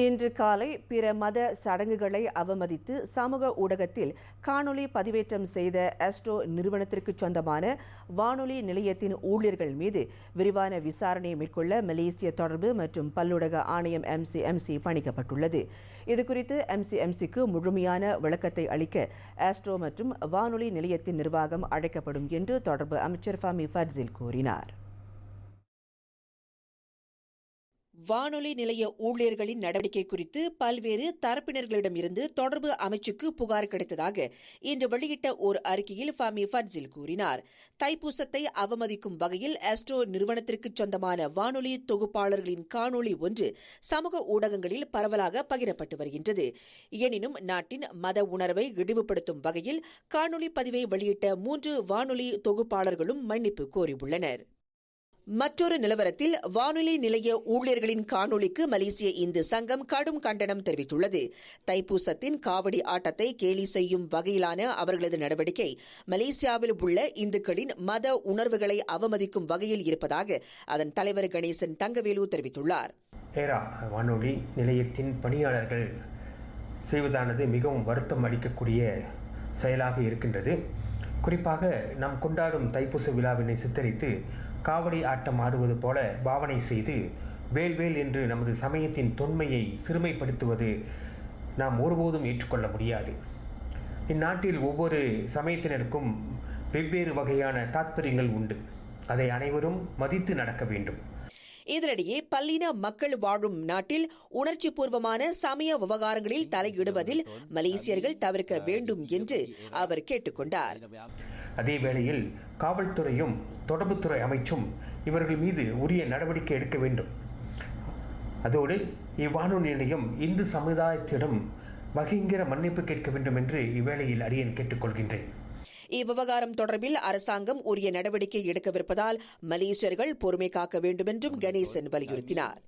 இன்று காலை பிற மத சடங்குகளை அவமதித்து சமூக ஊடகத்தில் காணொலி பதிவேற்றம் செய்த ஆஸ்ட்ரோ நிறுவனத்திற்கு சொந்தமான வானொலி நிலையத்தின் ஊழியர்கள் மீது விரிவான விசாரணை மேற்கொள்ள மலேசிய தொடர்பு மற்றும் பல்லூடக ஆணையம் MCMC பணிக்கப்பட்டுள்ளது. இதுகுறித்து MCMCக்கு முழுமையான விளக்கத்தை அளிக்க ஆஸ்ட்ரோ மற்றும் வானொலி நிலையத்தின் நிர்வாகம் அழைக்கப்படும் என்று தொடர்பு அமைச்சர் ஃபமி ஃபட்சில் கூறினார். வானொலி நிலைய ஊழியர்களின் நடவடிக்கை குறித்து பல்வேறு தரப்பினர்களிடமிருந்து தொடர்பு அமைச்சுக்கு புகார் கிடைத்ததாக இன்று வெளியிட்ட ஓர் அறிக்கையில் ஃபமி ஃபட்சில் கூறினார். தைப்பூசத்தை அவமதிக்கும் வகையில் ஆஸ்ட்ரோ நிறுவனத்திற்கு சொந்தமான வானொலி தொகுப்பாளர்களின் காணொலி ஒன்று சமூக ஊடகங்களில் பரவலாக பகிரப்பட்டு வருகின்றது. எனினும் நாட்டின் மத உணர்வை இழிவுபடுத்தும் வகையில் காணொலி பதிவை வெளியிட்ட 3 வானொலி தொகுப்பாளர்களும் மன்னிப்பு கோரியுள்ளனர். மற்றொரு நிலவரத்தில் வானொலி நிலைய ஊழியர்களின் காணொலிக்கு மலேசிய இந்து சங்கம் கடும் கண்டனம் தெரிவித்துள்ளது. தைப்பூசத்தின் காவடி ஆட்டத்தை கேலி செய்யும் வகையிலான அவர்களது நடவடிக்கை மலேசியாவில் உள்ள இந்துக்களின் மத உணர்வுகளை அவமதிக்கும் வகையில் இருப்பதாக அதன் தலைவர் கணேசன் தங்கவேலு தெரிவித்துள்ளார். வானொலி நிலையத்தின் பணியாளர்கள் செய்வதானது மிகவும் வருத்தம் அளிக்கக்கூடிய செயலாக இருக்கின்றது. குறிப்பாக நாம் கொண்டாடும் தைப்பூச விழாவினை சித்தரித்து காவடி ஆட்டம் ஆடுவது போல பாவனை செய்து வேல்வேல் என்று நமது சமயத்தின் தொன்மையை சிறுமைப்படுத்துவது நாம் ஒருபோதும் ஏற்றுக்கொள்ள முடியாது. இந்நாட்டில் ஒவ்வொரு சமயத்தினருக்கும் வெவ்வேறு வகையான தாத்பரியங்கள் உண்டு. அதை அனைவரும் மதித்து நடக்க வேண்டும். இதனிடையே பல்லின மக்கள் வாழும் நாட்டில் உணர்ச்சி பூர்வமான சமய விவகாரங்களில் தலையிடுவதில் மலேசியர்கள் தவிர்க்க வேண்டும் என்று அவர் கேட்டுக் கொண்டார். அதேவேளையில் காவல்துறையும் தொடர்புத்துறை அமைச்சும் இவர்கள் மீது உரிய நடவடிக்கை எடுக்க வேண்டும். அதோடு இவ்வானொலி நிலையம் இந்து சமுதாயத்திடம் வகைங்கிற மன்னிப்பு கேட்க வேண்டும் என்று இவ்வேளையில் அடியேன் கேட்டுக்கொள்கின்றேன். இவ்விவகாரம் தொடர்பில் அரசாங்கம் உரிய நடவடிக்கை எடுக்கவிருப்பதால் மலேசியர்கள் பொறுமை காக்க வேண்டும் என்றும் கணேசன் வலியுறுத்தினார்.